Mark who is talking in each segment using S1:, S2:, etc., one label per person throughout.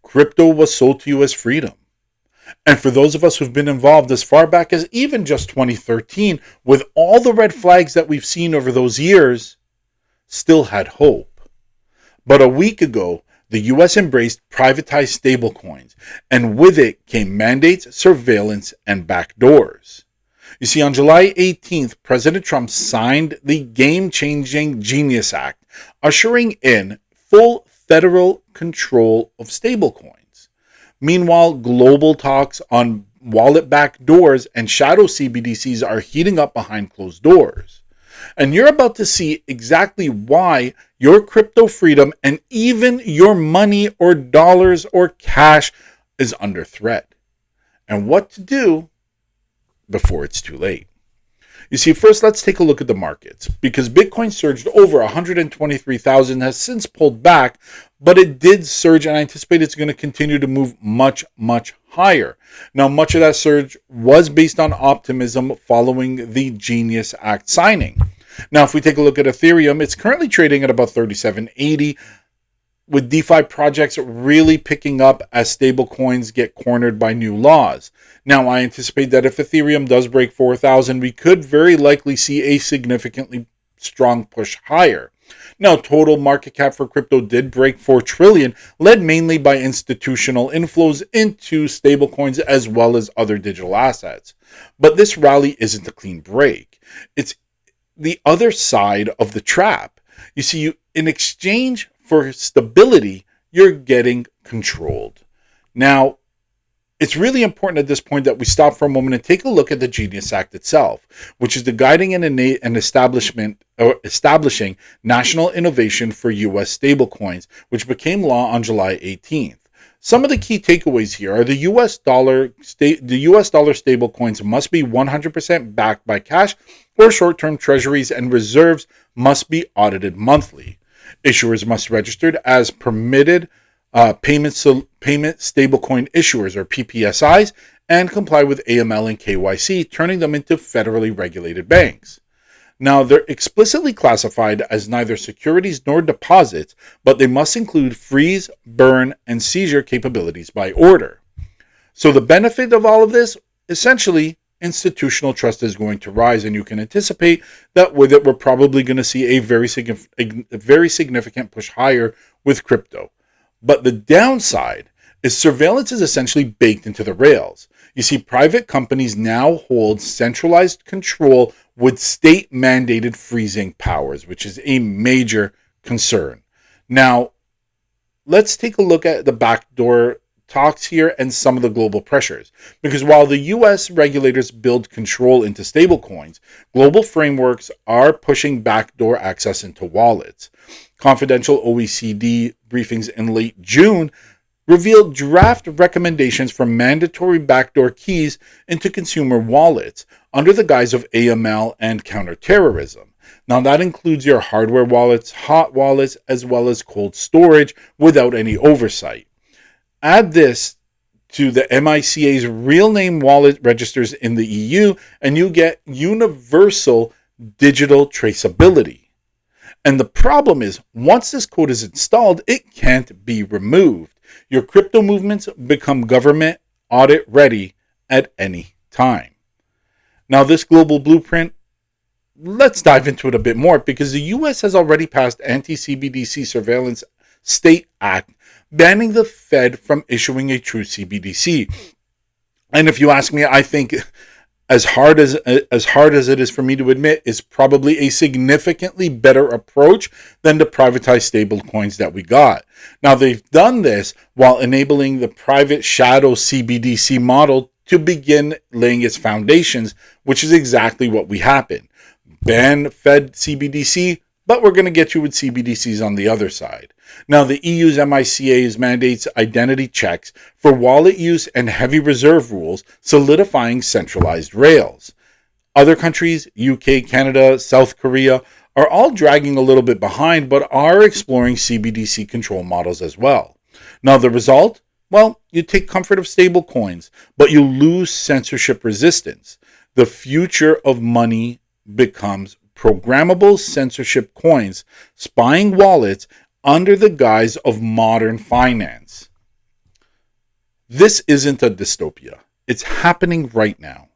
S1: crypto was sold to you as freedom. And for those of us who've been involved as far back as even just 2013, with all the red flags that we've seen over those years, still had hope. But a week ago, the US embraced privatized stablecoins, and with it came mandates, surveillance, and backdoors. You see, on July 18th, President Trump signed the game-changing Genius Act, ushering in full federal control of stablecoins. Meanwhile, global talks on wallet backdoors and shadow CBDCs are heating up behind closed doors. And you're about to see exactly why your crypto freedom and even your money or dollars or cash is under threat, and what to do before it's too late. You see, first let's take a look at the markets, because Bitcoin surged over 123,000, has since pulled back, but it did surge, and I anticipate it's going to continue to move much, much higher. Now, much of that surge was based on optimism following the Genius Act signing. Now, if we take a look at Ethereum, it's currently trading at about 3780, with DeFi projects really picking up as stablecoins get cornered by new laws. Now, I anticipate that if Ethereum does break 4,000, we could very likely see a significantly strong push higher. Now, total market cap for crypto did break 4 trillion, led mainly by institutional inflows into stablecoins as well as other digital assets. But this rally isn't a clean break. It's the other side of the trap. You see, in exchange for stability, you're getting controlled. Now, it's really important at this point that we stop for a moment and take a look at the Genius Act itself, which is the guiding and establishing national innovation for U.S. stablecoins, which became law on July 18th. Some of the key takeaways here are the U.S. dollar stablecoins must be 100% backed by cash, or short-term treasuries, and reserves must be audited monthly. Issuers must register as permitted payment stablecoin issuers, or PPSIs, and comply with AML and KYC, turning them into federally regulated banks. Now, they're explicitly classified as neither securities nor deposits, but they must include freeze, burn, and seizure capabilities by order. So the benefit of all of this, essentially, institutional trust is going to rise, and you can anticipate that with it, we're probably going to see a very significant push higher with crypto. But the downside is surveillance is essentially baked into the rails. You see, private companies now hold centralized control with state-mandated freezing powers, which is a major concern. Now, let's take a look at the backdoor talks here and some of the global pressures. Because while the US regulators build control into stablecoins, global frameworks are pushing backdoor access into wallets. Confidential OECD briefings in late June revealed draft recommendations for mandatory backdoor keys into consumer wallets under the guise of AML and counterterrorism. Now, that includes your hardware wallets, hot wallets, as well as cold storage without any oversight. Add this to the MiCA's real name wallet registers in the EU, and you get universal digital traceability. And the problem is, once this code is installed, it can't be removed. Your crypto movements become government audit ready at any time. Now, this global blueprint, let's dive into it a bit more, because the US has already passed anti-CBDC surveillance state act banning the Fed from issuing a true CBDC. And if you ask me, I think as hard as it is for me to admit, is probably a significantly better approach than the privatized stablecoins that we got. Now, they've done this while enabling the private shadow CBDC model to begin laying its foundations, which is exactly what we happened. Ban Fed CBDC, but we're going to get you with CBDCs on the other side. Now, the EU's MiCA's mandates identity checks for wallet use and heavy reserve rules, solidifying centralized rails. Other countries, UK, Canada, South Korea, are all dragging a little bit behind, but are exploring CBDC control models as well. Now, the result? Well, you take comfort of stable coins, but you lose censorship resistance. The future of money becomes programmable censorship coins, spying wallets under the guise of modern finance. This isn't a dystopia. It's happening right now.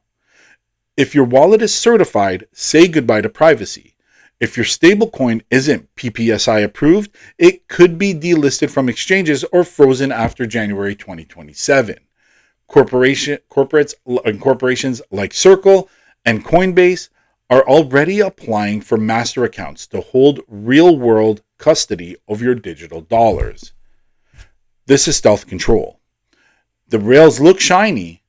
S1: If your wallet is certified, say goodbye to privacy. If your stablecoin isn't PPSI approved, it could be delisted from exchanges or frozen after January 2027. Corporations like Circle and Coinbase are already applying for master accounts to hold real-world custody of your digital dollars. This is stealth control. The rails look shiny,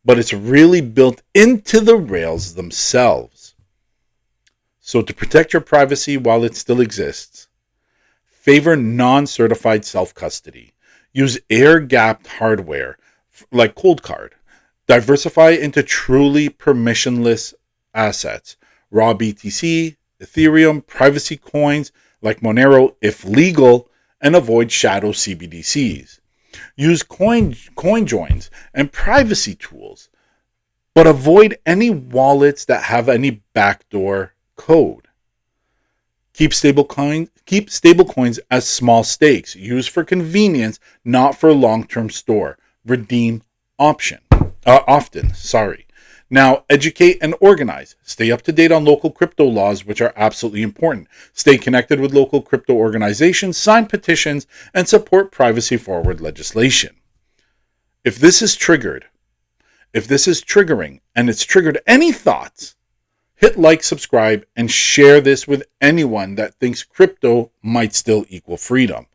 S1: but it's really built into the rails themselves. So to protect your privacy while it still exists, favor non-certified self-custody. Use air-gapped hardware like Coldcard. Diversify into truly permissionless assets. Raw BTC, Ethereum, privacy coins like Monero if legal, and avoid shadow CBDCs. Use coin joins and privacy tools, but avoid any wallets that have any backdoor code. Keep stablecoins as small stakes, used for convenience, not for long-term store. Redeem often. Now, educate and organize. Stay up to date on local crypto laws, which are absolutely important. Stay connected with local crypto organizations, sign petitions, and support privacy-forward legislation. If this is triggering, and it's triggered any thoughts, hit like, subscribe, and share this with anyone that thinks crypto might still equal freedom.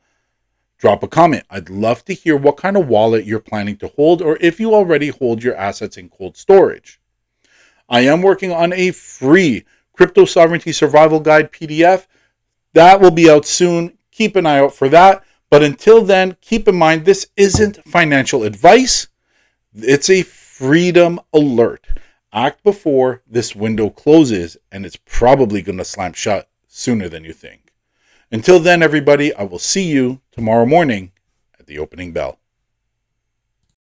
S1: Drop a comment. I'd love to hear what kind of wallet you're planning to hold, or if you already hold your assets in cold storage. I am working on a free Crypto Sovereignty Survival Guide PDF. That will be out soon. Keep an eye out for that. But until then, keep in mind, this isn't financial advice. It's a freedom alert. Act before this window closes, and it's probably going to slam shut sooner than you think. Until then, everybody, I will see you tomorrow morning at the opening bell.